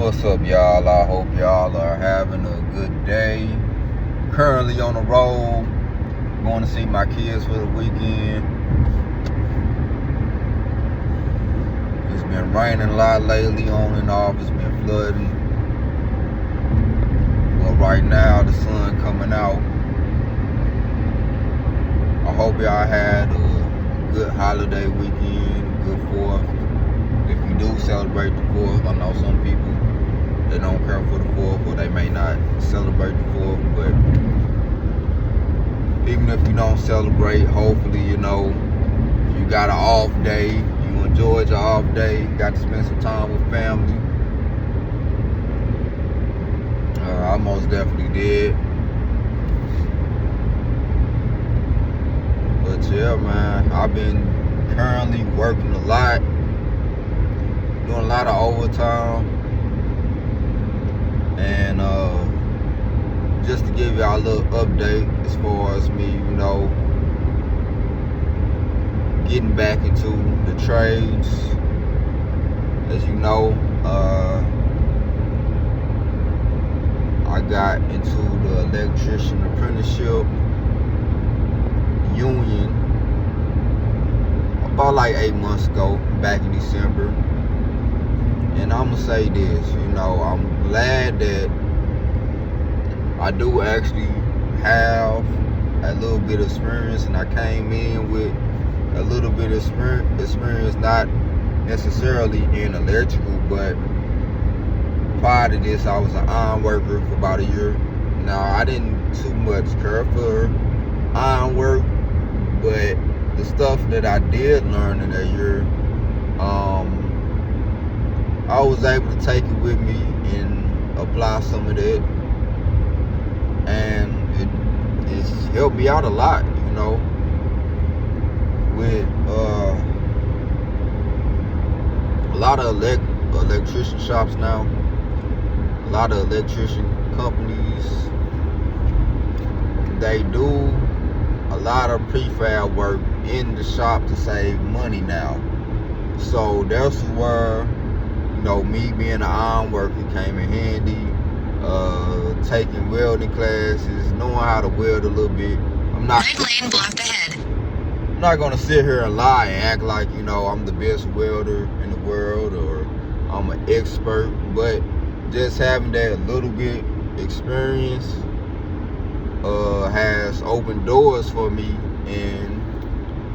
What's up, y'all? I hope y'all are having a good day. Currently on the road, going to see my kids for the weekend. It's been raining a lot lately, on and off. It's been flooding. But right now, the sun coming out. I hope y'all had a good holiday weekend, a good 4th. If you do celebrate the 4th, I know some people, they don't care for the 4th, or they may not celebrate the 4th, but even if you don't celebrate, hopefully, you got an off day, you enjoyed your off day, you got to spend some time with family. I most definitely did. But yeah, man, I've been currently working a lot, doing a lot of overtime, and just to give y'all a little update as far as me, getting back into the trades. As you know, I got into the electrician apprenticeship union about like 8 months ago, back in December. And I'm gonna say this, I'm glad that I do actually have a little bit of experience, and I came in with a little bit of experience, not necessarily in electrical, but prior to this, I was an iron worker for about a year. Now, I didn't too much care for iron work, but the stuff that I did learn in that year, I was able to take it with me and apply some of that, and it's helped me out a lot, with a lot of electrician shops now, a lot of electrician companies, they do a lot of prefab work in the shop to save money now. So that's where, me being an iron worker came in handy. Taking welding classes, knowing how to weld a little bit. Right lane blocked ahead. I'm not gonna sit here and lie and act like, I'm the best welder in the world or I'm an expert, but just having that little bit experience has opened doors for me in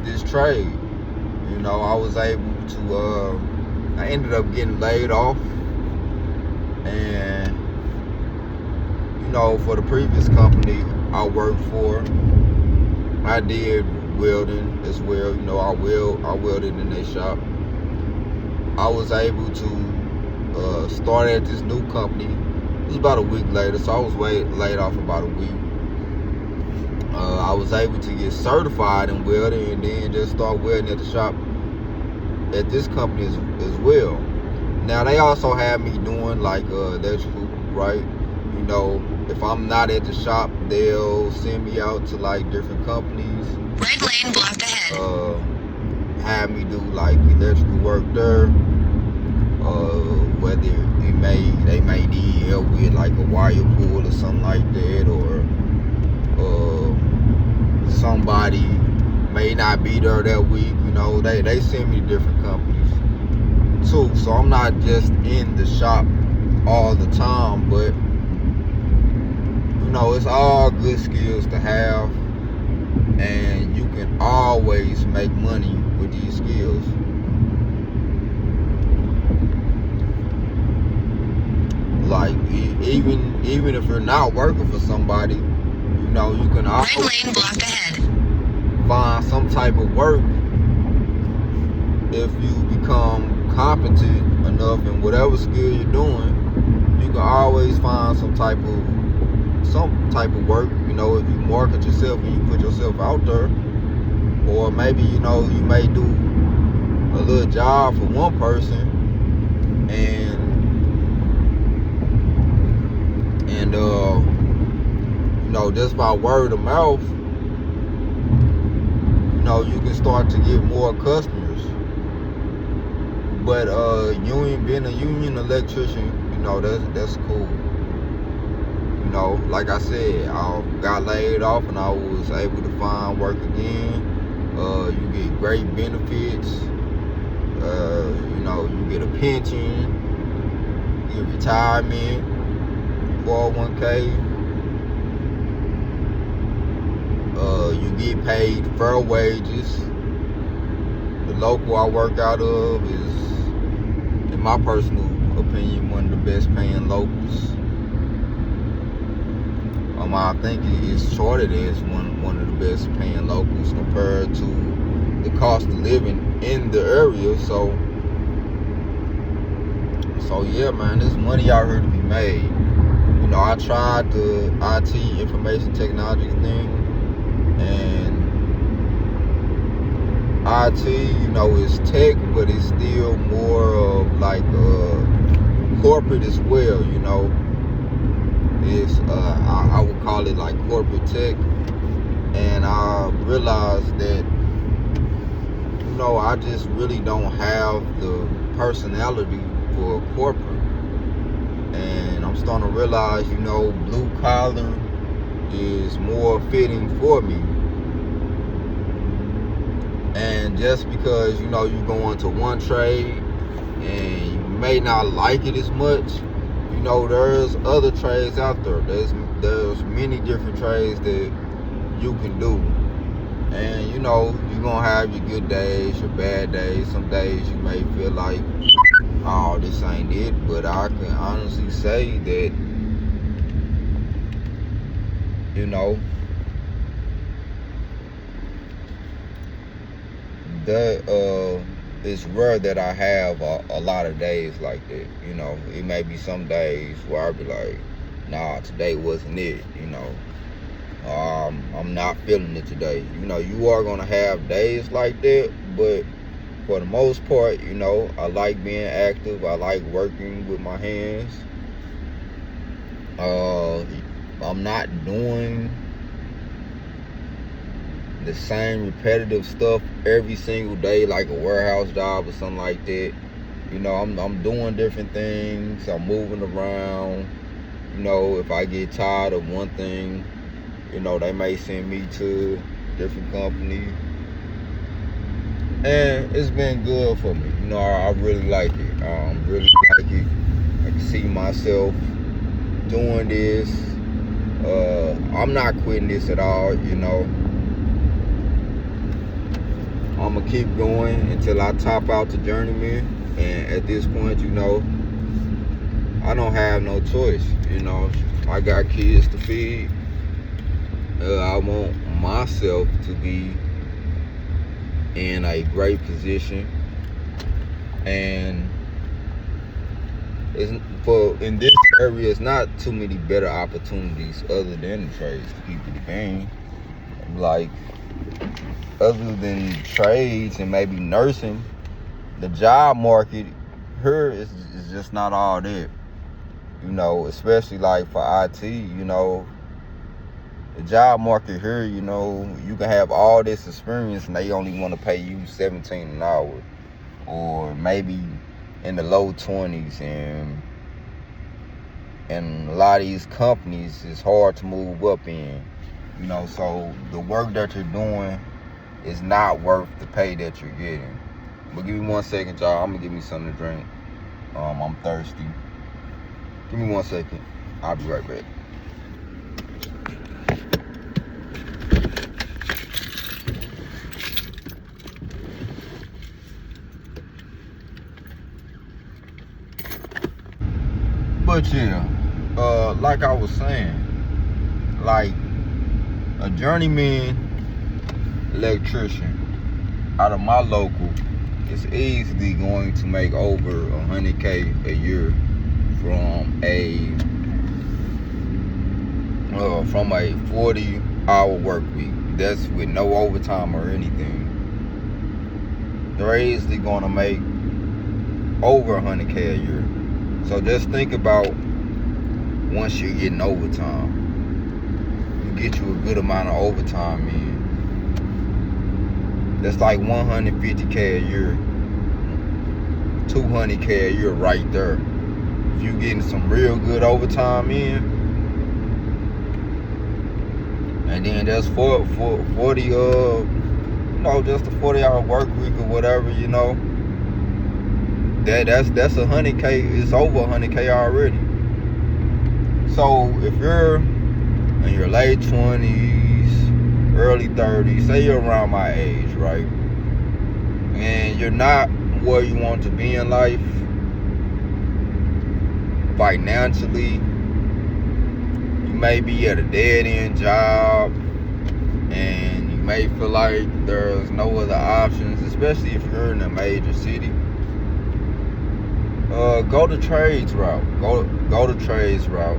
this trade. I was able to, I ended up getting laid off, and for the previous company I worked for, I did welding as well. I welded in their shop. I was able to start at this new company. It was about a week later, so I was laid off about a week. I was able to get certified in welding and then just start welding at the shop at this company as well. Now, they also have me doing like electrical, right? If I'm not at the shop, they'll send me out to like different companies. Right lane blocked ahead. Have me do like electrical work there. Whether they may need help with like a wire pull or something like that, or somebody may not be there that week. They send me to different companies too. So I'm not just in the shop all the time, but it's all good skills to have, and you can always make money with these skills. Like, even if you're not working for somebody, you can always right lane blocked ahead. find some type of work if you become competent enough in whatever skill you're doing. You can always find some type of work, if you market yourself and you put yourself out there. Or maybe, you may do a little job for one person, and just by word of mouth, you can start to get more customers. But being a union electrician, know, that's cool. You know, like I said, I got laid off and I was able to find work again. You get great benefits. You know, you get a pension, you get retirement, 401k. You get paid fair wages. The local I work out of is, in my personal opinion, one of the best paying locals. I think it's charted as one of the best paying locals compared to the cost of living in the area. So yeah, man, there's money out here to be made. You know, I tried the IT, information technology thing, and IT, you know, is tech, but it's still more of like corporate as well. You know, it's I would call it like corporate tech, and I realized that, you know, I just really don't have the personality for corporate, and I'm starting to realize, you know, blue collar is more fitting for me. And just because, you know, you go into one trade and you may not like it as much, you know, there's other trades out there. There's many different trades that you can do. And, you know, you're going to have your good days, your bad days. Some days you may feel like, oh, this ain't it. But I can honestly say that, you know, that it's rare that I have a lot of days like that. You know, it may be some days where I'll be like, nah, today wasn't it. You know, I'm not feeling it today. You know, you are gonna have days like that, but for the most part, you know, I like being active. I like working with my hands. I'm not doing the same repetitive stuff every single day, like a warehouse job or something like that. You know, I'm doing different things. I'm moving around. You know, if I get tired of one thing, you know, they may send me to a different company. And it's been good for me. You know, I really like it. Really like it. I can see myself doing this. I'm not quitting this at all, you know. I'm gonna keep going until I top out the journeyman, and at this point, you know, I don't have no choice. You know, I got kids to feed. I want myself to be in a great position, and in this area, it's not too many better opportunities other than the trades to keep the game. Like, other than trades and maybe nursing, the job market here is just not all that. You know, especially like for IT, you know, the job market here, you know, you can have all this experience and they only want to pay you $17 an hour, or maybe in the low 20s, and a lot of these companies is hard to move up in. You know, so the work that you're doing is not worth the pay that you're getting. But give me 1 second, y'all. I'm gonna give me something to drink. I'm thirsty. Give me 1 second. I'll be right back. But yeah, like I was saying, like a journeyman electrician out of my local is easily going to make over 100K a year from a 40-hour work week. That's with no overtime or anything. They're easily going to make over 100K a year. So just think about, once you're getting overtime, you get you a good amount of overtime in. That's like 150K a year, 200K a year right there. if you getting some real good overtime in, and then that's 40, just a 40-hour work week or whatever, that's 100K. It's over 100K already. So if you're in your late 20s, early 30s, say you're around my age, right, and you're not where you want to be in life financially, you may be at a dead-end job, and you may feel like there's no other options, especially if you're in a major city. Go the trades route. Go the trades route.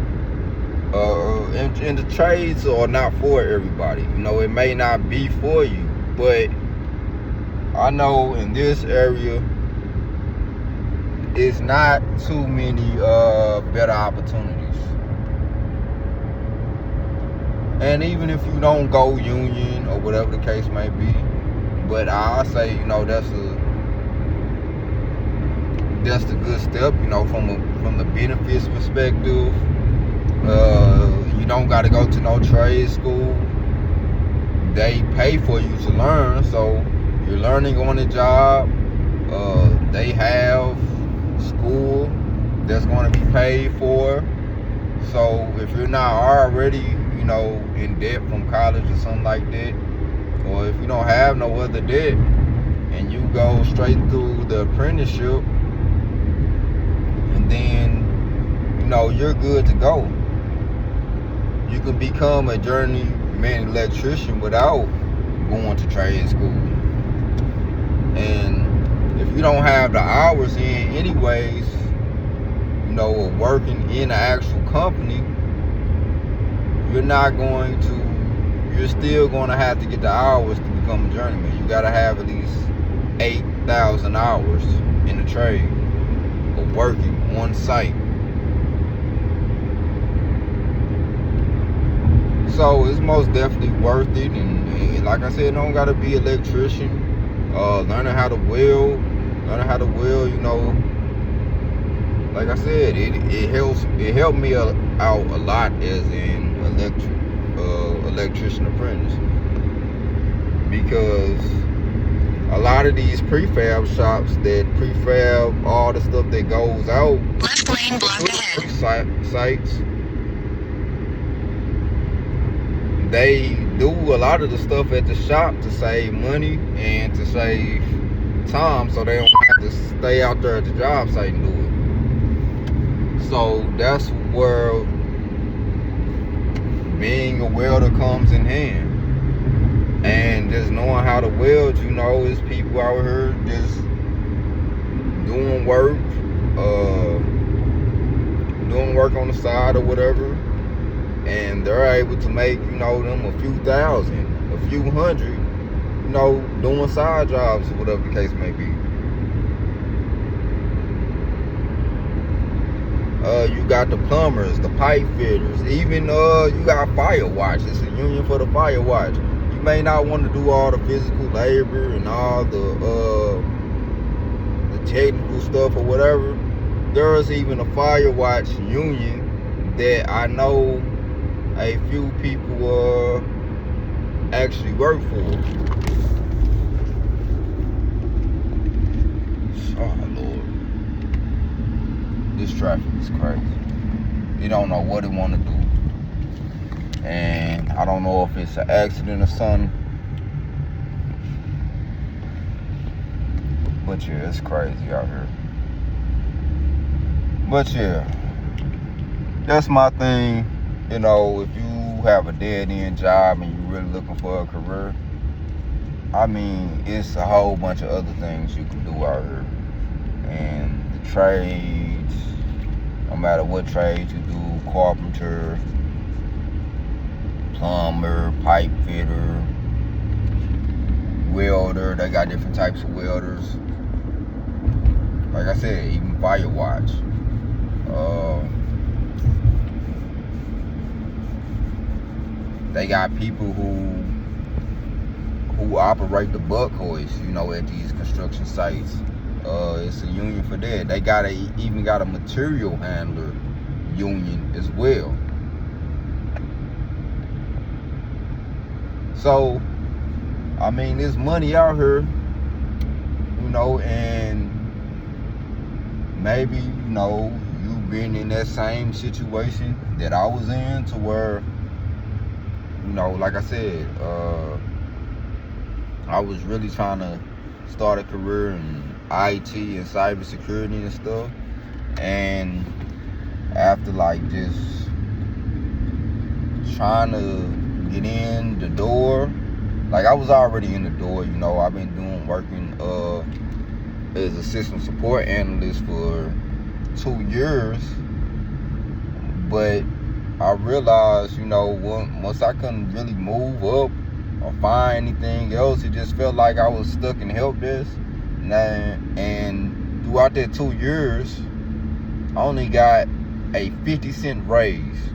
And the trades are not for everybody. It may not be for you, but I know in this area, it's not too many better opportunities. And even if you don't go union or whatever the case may be, but I say, that's the good step, from the benefits perspective. You don't got to go to no trade school. They pay for you to learn, so you're learning on the job. They have school that's going to be paid for. So if you're not already, in debt from college or something like that, or if you don't have no other debt, and you go straight through the apprenticeship, and then, you're good to go. You can become a journeyman electrician without going to trade school. And if you don't have the hours in anyways, of working in an actual company, you're still going to have to get the hours to become a journeyman. You got to have at least 8,000 hours in the trade of working on site. So it's most definitely worth it, and like I said, don't gotta be an electrician. Learning how to weld, like I said, it helped me out a lot as an electrician apprentice, because a lot of these prefab shops that prefab all the stuff that goes out, left lane blocked ahead, sites, they do a lot of the stuff at the shop to save money and to save time, so they don't have to stay out there at the job site and do it. So that's where being a welder comes in hand, and just knowing how to weld. There's people out here just doing work on the side or whatever, and they're able to make, them a few thousand, a few hundred, doing side jobs or whatever the case may be. You got the plumbers, the pipe fitters, even you got fire watch. It's a union for the fire watch. You may not want to do all the physical labor and all the technical stuff or whatever. There's even a fire watch union that I know a few people actually work for. Oh Lord, this traffic is crazy. You don't know what it want to do, and I don't know if it's an accident or something, but yeah, it's crazy out here. But yeah, that's my thing. If you have a dead-end job and you're really looking for a career, it's a whole bunch of other things you can do out here. And the trades, no matter what trade you do, carpenter, plumber, pipe fitter, welder, they got different types of welders. Like I said, even fire watch. They got people who operate the buck hoist, at these construction sites. It's a union for that. They even got a material handler union as well. So, I mean, there's money out here, you know, and maybe, you know, you've been in that same situation that I was in, to where, you know, like I said, I was really trying to start a career in IT and cybersecurity and stuff. And after like just trying to get in the door, like I was already in the door, you know, I've been working as a system support analyst for 2 years. But I realized, you know, once I couldn't really move up or find anything else, it just felt like I was stuck in help desk. And throughout that 2 years, I only got a 50-cent raise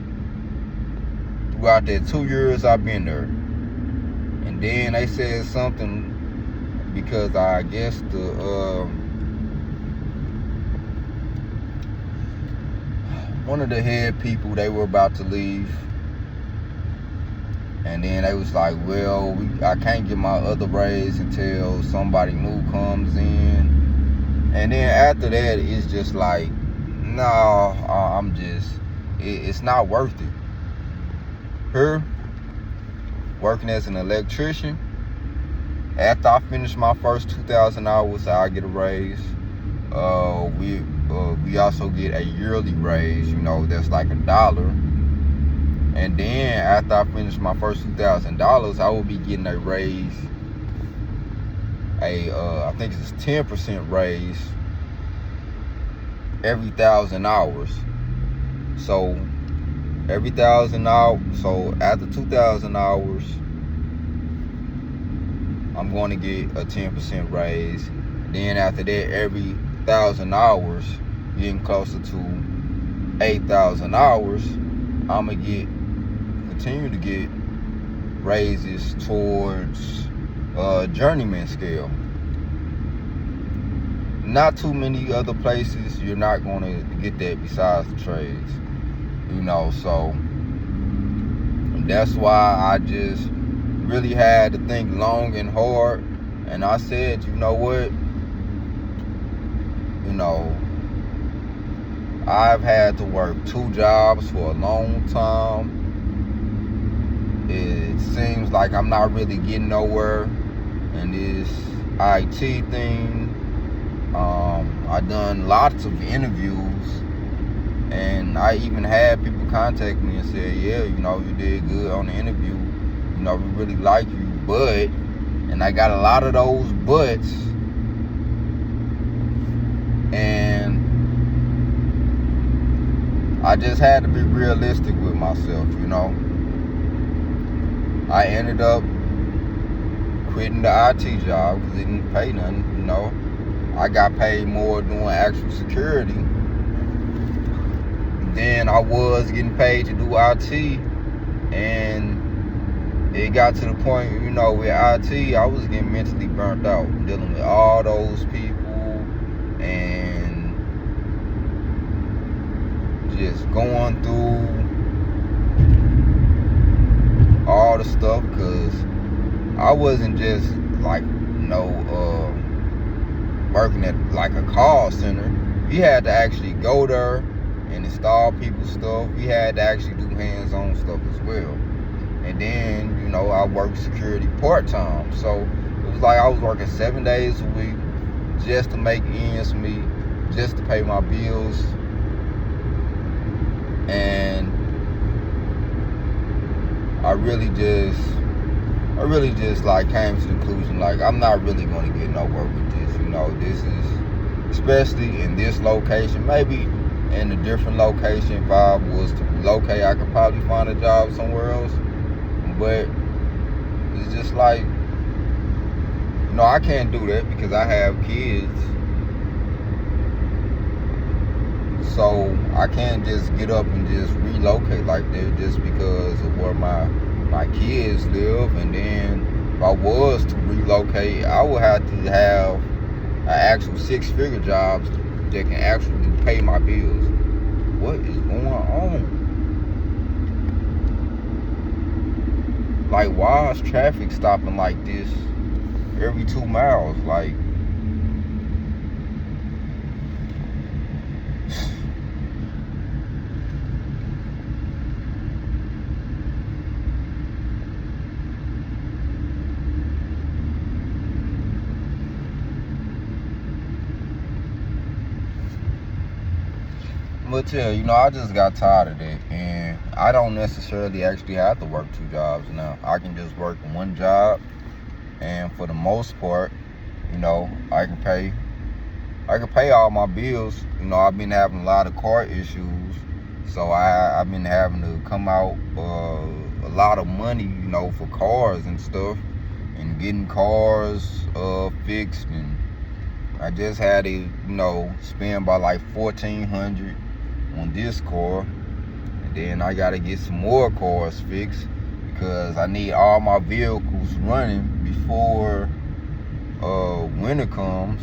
throughout that 2 years I've been there. And then they said something, because I guess one of the head people, they were about to leave. And then they was like, well, I can't get my other raise until somebody new comes in. And then after that, it's just like, no, it's not worth it. Here, working as an electrician, after I finish my first 2,000 hours, I get a raise. We also get a yearly raise, you know, that's like $1. And then after I finish my first $2,000, I will be getting a raise, I think it's a 10% raise every 1,000 hours. So every 1,000 hours, so after 2,000 hours, I'm going to get a 10% raise. Then after that, every 1,000 hours, getting closer to 8,000 hours, I'm going to continue to get raises towards journeyman scale. Not too many other places you're not going to get that besides the trades, you know. So that's why I just really had to think long and hard. And I said, you know what, you know, I've had to work 2 jobs for a long time. It seems like I'm not really getting nowhere in this IT thing. I done lots of interviews, and I even had people contact me and say, yeah, you know, you did good on the interview, you know, we really like you, but, and I got a lot of those buts. And I just had to be realistic with myself, you know. I ended up quitting the IT job because it didn't pay nothing, you know. I got paid more doing actual security than I was getting paid to do IT. And it got to the point, you know, with IT, I was getting mentally burnt out, dealing with all those people and just going through all the stuff, because I wasn't just like, you know, working at like a call center. We had to actually go there and install people's stuff. We had to actually do hands-on stuff as well. And then, you know, I worked security part-time. So it was like I was working 7 days a week just to make ends meet, just to pay my bills. And I really just like came to the conclusion, like, I'm not really going to get nowhere with this. You know, this is, especially in this location, maybe in a different location, if I was to relocate, I could probably find a job somewhere else. But it's just like, you know, I can't do that because I have kids. So I can't just get up and just relocate like that just because of where my kids live. And then if I was to relocate, I would have to have actual six-figure jobs that can actually pay my bills. What is going on? Like, why is traffic stopping like this every 2 miles? Like, but yeah, I just got tired of it, and I don't necessarily actually have to work 2 jobs now. I can just work 1 job, and for the most part, I can pay all my bills. I've been having a lot of car issues, so I've been having to come out a lot of money, for cars and stuff, and getting cars fixed, and I just had to, spend about like $1,400 on this car, and then I gotta get some more cars fixed because I need all my vehicles running before winter comes.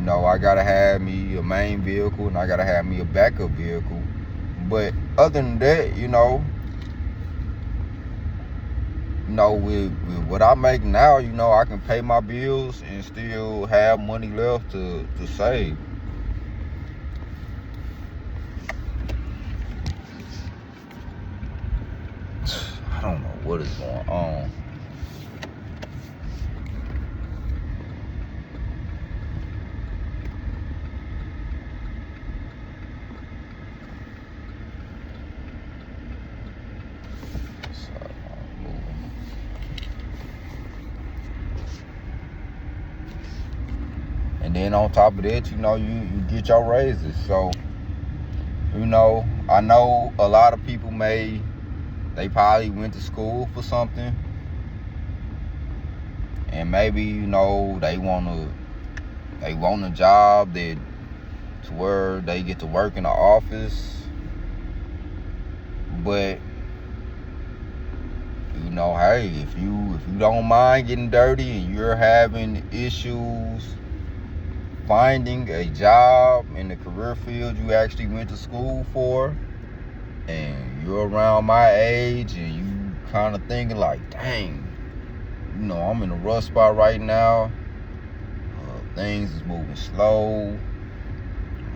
I gotta have me a main vehicle, and I gotta have me a backup vehicle. But other than that, with what I make now, I can pay my bills and still have money left to save. I don't know what is going on. And then on top of that, you get your raises. So, I know a lot of people they probably went to school for something, and maybe, they want a job to where they get to work in the office. But, hey, if you don't mind getting dirty and you're having issues finding a job in the career field you actually went to school for, and you're around my age, and you kind of thinking like, dang, I'm in a rough spot right now. Things is moving slow.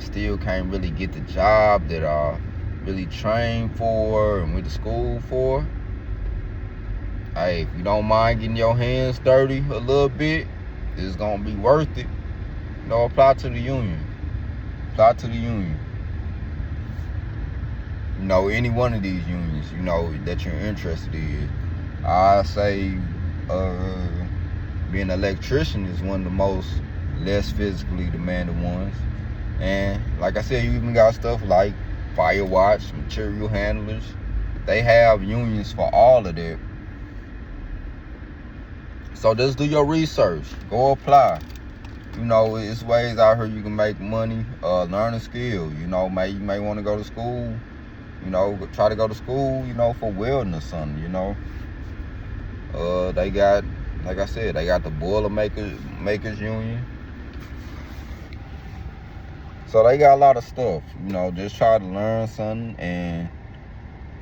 Still can't really get the job that I really trained for and went to school for. Hey, if you don't mind getting your hands dirty a little bit, it's gonna be worth it. Apply to the union. Apply to the union. Any one of these unions, that you're interested in. I say being an electrician is one of the most less physically demanding ones. And like I said, you even got stuff like fire watch, material handlers. They have unions for all of that. So just do your research. Go apply. It's ways out here you can make money, learn a skill. You may want to go to school, try to go to school, for welding or something, They got, like I said, they got the boiler makers union. So they got a lot of stuff, just try to learn something. And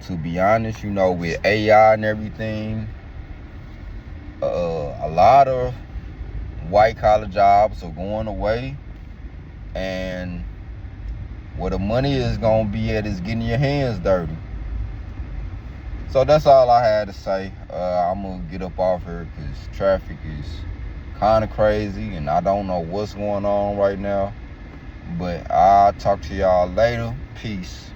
to be honest, with AI and everything, a lot of white collar jobs are going away, and where the money is gonna be at is getting your hands dirty. So that's all I had to say. I'm gonna get up off here because traffic is kind of crazy, and I don't know what's going on right now. But I'll talk to y'all later. Peace.